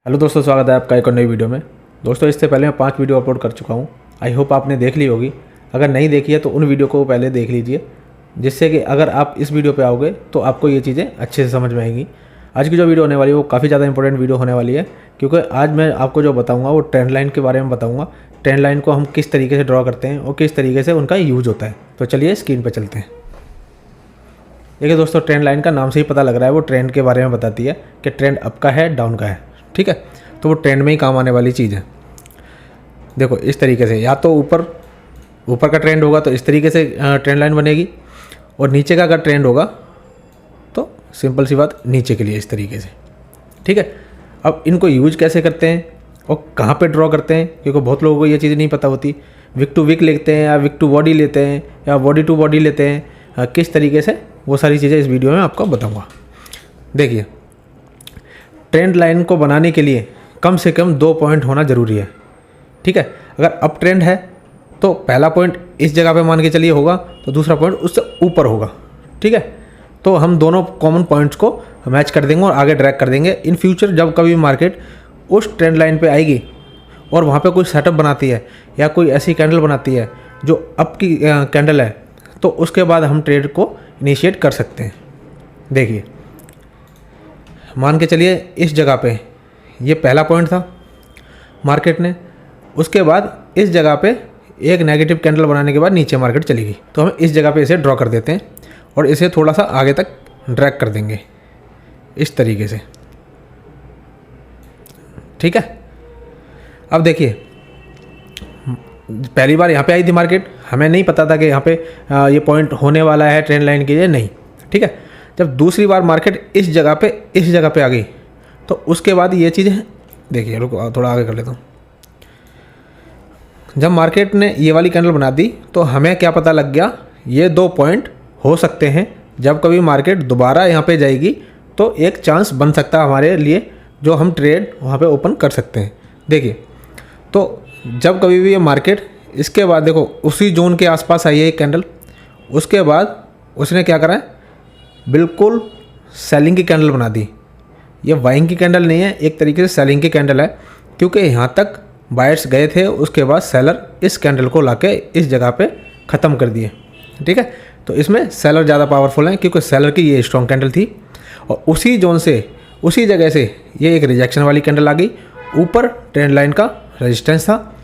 Hello दोस्तों, स्वागत है आपका एक और नई वीडियो में। दोस्तों, इससे पहले मैं 5 वीडियो अपलोड कर चुका हूँ। आई होप आपने देख ली होगी। अगर नहीं देखी है तो उन वीडियो को पहले देख लीजिए, जिससे कि अगर आप इस वीडियो पे आओगे तो आपको ये चीज़ें अच्छे से समझ में आएंगी। आज की जो वीडियो होने वाली है वो काफ़ी ज़्यादा इंपॉर्टेंट वीडियो होने वाली है, क्योंकि आज मैं आपको जो बताऊँगा वो ट्रेंड लाइन के बारे में बताऊँगा। ट्रेंड लाइन को हम किस तरीके से ड्रॉ करते हैं और किस तरीके से उनका यूज होता है। तो चलिए स्क्रीन पर चलते हैं। देखिए दोस्तों, ट्रेंड लाइन का नाम से ही पता लग रहा है वो ट्रेंड के बारे में बताती है कि ट्रेंड अप का है, डाउन का है। ठीक है, तो वो ट्रेंड में ही काम आने वाली चीज़ है। देखो इस तरीके से, या तो ऊपर का ट्रेंड होगा तो इस तरीके से ट्रेंड लाइन बनेगी, और नीचे का अगर ट्रेंड होगा तो सिंपल सी बात नीचे के लिए इस तरीके से। ठीक है, अब इनको यूज कैसे करते हैं और कहाँ पे ड्रॉ करते हैं, क्योंकि बहुत लोगों को ये चीज़ नहीं पता होती। विक टू विक लेते हैं या विक टू बॉडी लेते हैं या बॉडी टू बॉडी लेते हैं, किस तरीके से, वो सारी चीज़ें इस वीडियो में आपको बताऊँगा। देखिए, ट्रेंड लाइन को बनाने के लिए कम से कम 2 पॉइंट होना ज़रूरी है। ठीक है, अगर अप ट्रेंड है तो पहला पॉइंट इस जगह पे मान के चलिए होगा, तो दूसरा पॉइंट उससे ऊपर होगा। ठीक है, तो हम दोनों कॉमन पॉइंट्स को मैच कर देंगे और आगे ड्रैग कर देंगे। इन फ्यूचर जब कभी मार्केट उस ट्रेंड लाइन पे आएगी और वहाँ पे कोई सेटअप बनाती है या कोई ऐसी कैंडल बनाती है जो अप की कैंडल है, तो उसके बाद हम ट्रेड को इनिशिएट कर सकते हैं। देखिए, मान के चलिए इस जगह पे ये पहला पॉइंट था मार्केट ने, उसके बाद इस जगह पे एक नेगेटिव कैंडल बनाने के बाद नीचे मार्केट चली गई, तो हम इस जगह पे इसे ड्रॉ कर देते हैं और इसे थोड़ा सा आगे तक ड्रैग कर देंगे इस तरीके से। ठीक है, अब देखिए, पहली बार यहाँ पे आई थी मार्केट, हमें नहीं पता था कि यहाँ पे ये पॉइंट होने वाला है ट्रेंड लाइन के लिए, नहीं। ठीक है, जब दूसरी बार मार्केट इस जगह पे आ गई, तो उसके बाद ये चीज़ें, देखिए रुको थोड़ा आगे कर लेता हूँ। जब मार्केट ने ये वाली कैंडल बना दी तो हमें क्या पता लग गया, ये 2 पॉइंट हो सकते हैं। जब कभी मार्केट दोबारा यहाँ पे जाएगी तो एक चांस बन सकता है हमारे लिए, जो हम ट्रेड वहाँ पे ओपन कर सकते हैं। देखिए, तो जब कभी भी ये मार्केट, इसके बाद देखो उसी जोन के आसपास आई है एक कैंडल, उसके बाद उसने क्या करा है, बिल्कुल सेलिंग की कैंडल बना दी। ये बाइंग की कैंडल नहीं है, एक तरीके से सेलिंग की कैंडल है, क्योंकि यहाँ तक बायर्स गए थे, उसके बाद सेलर इस कैंडल को लाके इस जगह पे ख़त्म कर दिए। ठीक है, तो इसमें सेलर ज़्यादा पावरफुल हैं, क्योंकि सेलर की ये स्ट्रॉन्ग कैंडल थी, और उसी जोन से, उसी जगह से ये एक रिजेक्शन वाली कैंडल आ गई। ऊपर ट्रेंड लाइन का रेजिस्टेंस था,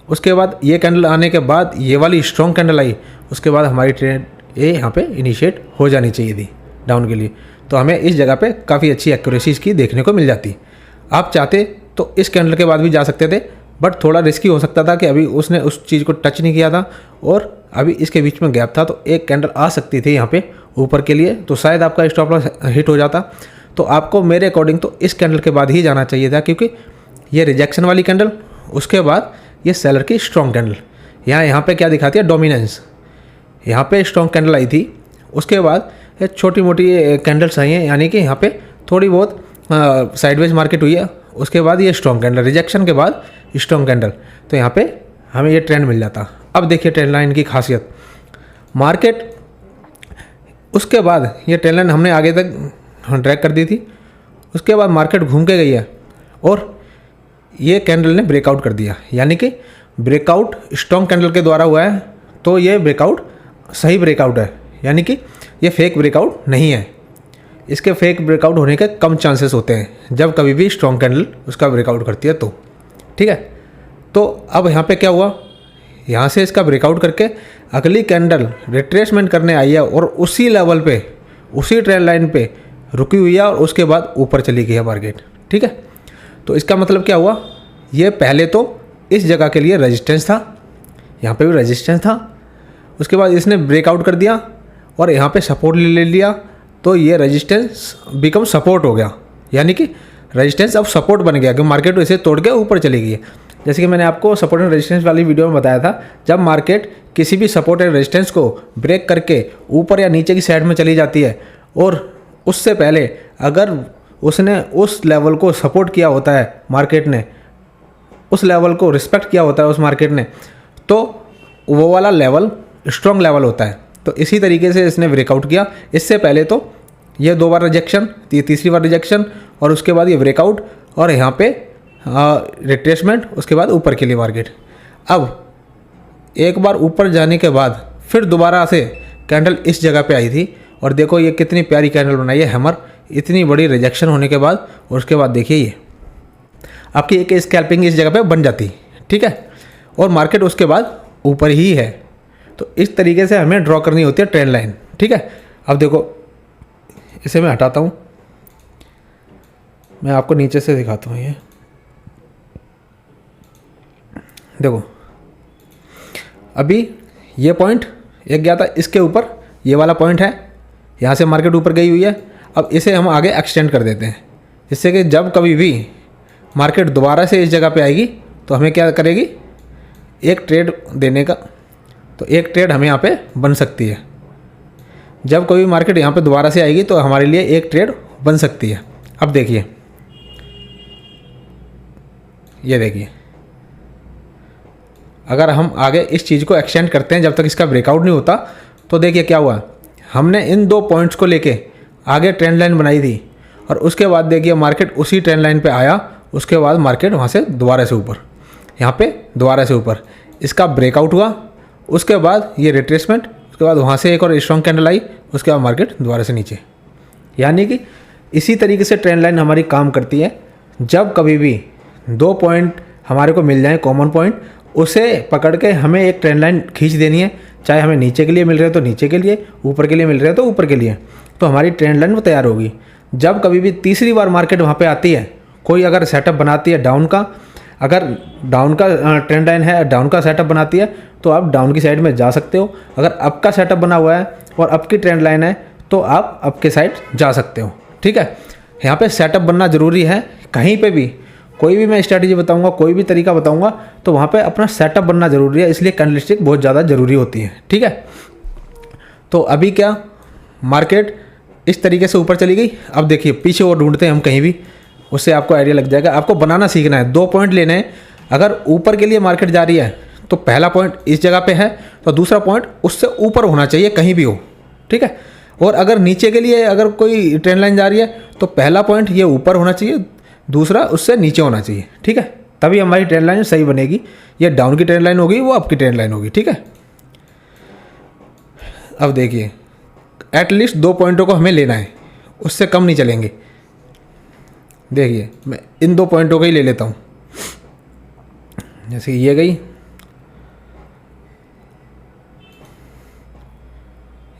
उसके बाद ये कैंडल आने के बाद ये वाली स्ट्रॉन्ग कैंडल आई, उसके बाद हमारी ट्रेंड ये यहाँ पे इनिशिएट हो जानी चाहिए थी डाउन के लिए। तो हमें इस जगह पे काफ़ी अच्छी एक्यूरेसी इसकी देखने को मिल जाती। आप चाहते तो इस कैंडल के बाद भी जा सकते थे, बट थोड़ा रिस्की हो सकता था कि अभी उसने उस चीज़ को टच नहीं किया था और अभी इसके बीच में गैप था, तो एक कैंडल आ सकती थी यहाँ पे ऊपर के लिए, तो शायद आपका स्टॉप लॉस हिट हो जाता। तो आपको मेरे अकॉर्डिंग तो इस कैंडल के बाद ही जाना चाहिए था, क्योंकि ये रिजेक्शन वाली कैंडल, उसके बाद ये सेलर की स्ट्रॉन्ग कैंडल, यहाँ पे क्या दिखाती है, डोमिनेंस। यहाँ पे स्ट्रॉन्ग कैंडल आई थी, उसके बाद ये छोटी मोटी कैंडल्स आई हैं, यानी कि यहाँ पे थोड़ी बहुत साइडवेज मार्केट हुई है, उसके बाद ये स्ट्रॉन्ग कैंडल, रिजेक्शन के बाद स्ट्रॉन्ग कैंडल, तो यहाँ पे हमें ये ट्रेंड मिल जाता। अब देखिए ट्रेंड लाइन की खासियत, मार्केट उसके बाद ये ट्रेंड लाइन हमने आगे तक ड्रैग कर दी थी, उसके बाद मार्केट घूम के गई है और ये कैंडल ने ब्रेकआउट कर दिया, यानी कि ब्रेकआउट स्ट्रॉन्ग कैंडल के द्वारा हुआ है, तो ये ब्रेकआउट सही ब्रेकआउट है, यानी कि ये फेक ब्रेकआउट नहीं है। इसके फेक ब्रेकआउट होने के कम चांसेस होते हैं जब कभी भी स्ट्रॉन्ग कैंडल उसका ब्रेकआउट करती है तो। ठीक है, तो अब यहाँ पे क्या हुआ, यहाँ से इसका ब्रेकआउट करके अगली कैंडल रिट्रेसमेंट करने आई है और उसी लेवल पे, उसी ट्रेंड लाइन पे रुकी हुई है और उसके बाद ऊपर चली गई है मार्केट। ठीक है, तो इसका मतलब क्या हुआ, ये पहले तो इस जगह के लिए रेजिस्टेंस था, यहाँ पे भी रेजिस्टेंस था, उसके बाद इसने ब्रेकआउट कर दिया और यहाँ पे सपोर्ट ले लिया, तो ये रेजिस्टेंस बिकम सपोर्ट हो गया, यानी कि रेजिस्टेंस अब सपोर्ट बन गया, क्योंकि मार्केट इसे तोड़ के ऊपर चली गई है। जैसे कि मैंने आपको सपोर्ट एंड रेजिस्टेंस वाली वीडियो में बताया था, जब मार्केट किसी भी सपोर्ट एंड रेजिस्टेंस को ब्रेक करके ऊपर या नीचे की साइड में चली जाती है और उससे पहले अगर उसने उस लेवल को सपोर्ट किया होता है, मार्केट ने उस लेवल को रिस्पेक्ट किया होता है उस मार्केट ने, तो वो वाला लेवल स्ट्रॉन्ग लेवल होता है। तो इसी तरीके से इसने ब्रेकआउट किया। इससे पहले तो ये 2 बार रिजेक्शन, तीसरी बार रिजेक्शन और उसके बाद ये ब्रेकआउट और यहाँ पे रिट्रेसमेंट, उसके बाद ऊपर के लिए मार्केट। अब एक बार ऊपर जाने के बाद फिर दोबारा से कैंडल इस जगह पे आई थी और देखो ये कितनी प्यारी कैंडल बनाई है हैमर, इतनी बड़ी रिजेक्शन होने के बाद। और उसके बाद देखिए ये आपकी एक स्कैल्पिंग इस जगह पे बन जाती, ठीक है, और मार्केट उसके बाद ऊपर ही है। तो इस तरीके से हमें ड्रॉ करनी होती है ट्रेंड लाइन, ठीक है। अब देखो इसे मैं हटाता हूँ, मैं आपको नीचे से दिखाता हूँ। ये देखो अभी ये पॉइंट एक गया था इसके ऊपर, ये वाला पॉइंट है, यहाँ से मार्केट ऊपर गई हुई है। अब इसे हम आगे एक्सटेंड कर देते हैं, जिससे कि जब कभी भी मार्केट दोबारा से इस जगह पे आएगी तो हमें क्या करेगी, एक ट्रेड देने का, तो एक ट्रेड हमें यहाँ पे बन सकती है। जब कभी मार्केट यहाँ पे दोबारा से आएगी तो हमारे लिए एक ट्रेड बन सकती है। अब देखिए, ये देखिए, अगर हम आगे इस चीज़ को एक्सटेंड करते हैं जब तक इसका ब्रेकआउट नहीं होता, तो देखिए क्या हुआ, हमने इन दो पॉइंट्स को लेके आगे ट्रेंड लाइन बनाई थी और उसके बाद देखिए मार्केट उसी ट्रेंड लाइन पे आया। उसके बाद मार्केट वहाँ से दोबारा से ऊपर, यहाँ पे दोबारा से ऊपर इसका ब्रेकआउट हुआ। उसके बाद ये रिट्रेसमेंट, उसके बाद वहाँ से एक और स्ट्रॉन्ग कैंडल आई, उसके बाद मार्केट दोबारा से नीचे। यानी कि इसी तरीके से ट्रेंड लाइन हमारी काम करती है। जब कभी भी दो पॉइंट हमारे को मिल जाए कॉमन पॉइंट, उसे पकड़ के हमें एक ट्रेंड लाइन खींच देनी है। चाहे हमें नीचे के लिए मिल रहे हो तो नीचे के लिए, ऊपर के लिए मिल रहे हो तो ऊपर के लिए, तो हमारी ट्रेंड लाइन वो तैयार होगी। जब कभी भी तीसरी बार मार्केट वहाँ पे आती है, कोई अगर सेटअप बनाती है डाउन का, अगर डाउन का ट्रेंड लाइन है, डाउन का सेटअप बनाती है, तो आप डाउन की साइड में जा सकते हो। अगर अप का सेटअप बना हुआ है और अप की ट्रेंड लाइन है तो आप अप के साइड जा सकते हो, ठीक है। यहाँ पे सेटअप बनना ज़रूरी है। कहीं पे भी कोई भी मैं स्ट्रैटेजी बताऊंगा, कोई भी तरीका बताऊंगा, तो वहाँ पे अपना सेटअप बनना ज़रूरी है। इसलिए कैंडलस्टिक बहुत ज़्यादा ज़रूरी होती है, ठीक है। तो अभी क्या मार्केट इस तरीके से ऊपर चली गई। अब देखिए पीछे और ढूंढते हैं हम कहीं भी, उससे आपको आइडिया लग जाएगा। आपको बनाना सीखना है, दो पॉइंट लेने हैं। अगर ऊपर के लिए मार्केट जा रही है तो पहला पॉइंट इस जगह पे है, तो दूसरा पॉइंट उससे ऊपर होना चाहिए कहीं भी हो, ठीक है। और अगर नीचे के लिए अगर कोई ट्रेंड लाइन जा रही है तो पहला पॉइंट ये ऊपर होना चाहिए, दूसरा उससे नीचे होना चाहिए, ठीक है। तभी हमारी ट्रेंड लाइन सही बनेगी। ये डाउन की ट्रेंड लाइन होगी, वो अप की ट्रेंड लाइन होगी, ठीक है। अब देखिए एटलीस्ट दो पॉइंटों को हमें लेना है, उससे कम नहीं चलेंगे। देखिए मैं इन दो पॉइंटों को ही ले लेता हूँ। जैसे कि ये गई,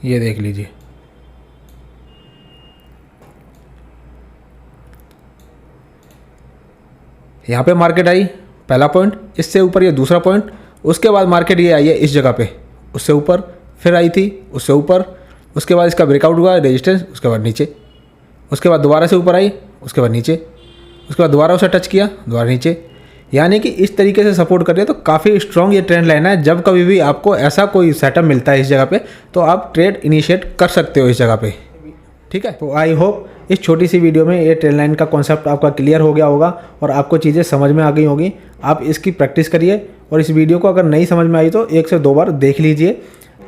ये देख लीजिए, यहाँ पे मार्केट आई, पहला पॉइंट, इससे ऊपर ये दूसरा पॉइंट, उसके बाद मार्केट ये आई है इस जगह पे, उससे ऊपर फिर आई थी, उससे ऊपर, उसके बाद इसका ब्रेकआउट हुआ रेजिस्टेंस, उसके बाद नीचे, उसके बाद दोबारा से ऊपर आई, उसके बाद नीचे, उसके बाद दोबारा उसे टच किया, दोबारा नीचे। यानी कि इस तरीके से सपोर्ट कर रही है। तो काफ़ी स्ट्रॉन्ग ये ट्रेंड लाइन है। जब कभी भी आपको ऐसा कोई सेटअप मिलता है इस जगह पे, तो आप ट्रेड इनिशिएट कर सकते हो इस जगह पे, ठीक है। तो आई होप इस छोटी सी वीडियो में ये ट्रेंड लाइन का कॉन्सेप्ट आपका क्लियर हो गया होगा और आपको चीज़ें समझ में आ गई होगी। आप इसकी प्रैक्टिस करिए और इस वीडियो को अगर नहीं समझ में आई तो 1 से 2 बार देख लीजिए,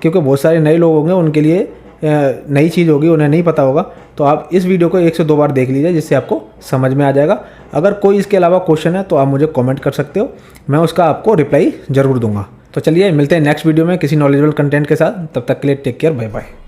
क्योंकि बहुत सारे नए लोग होंगे, उनके लिए नई चीज़ होगी, उन्हें नहीं पता होगा। तो आप इस वीडियो को 1 से 2 बार देख लीजिए, जिससे आपको समझ में आ जाएगा। अगर कोई इसके अलावा क्वेश्चन है तो आप मुझे कमेंट कर सकते हो, मैं उसका आपको रिप्लाई ज़रूर दूंगा। तो चलिए मिलते हैं नेक्स्ट वीडियो में किसी नॉलेजेबल कंटेंट के साथ। तब तक के लिए टेक केयर, बाय बाय।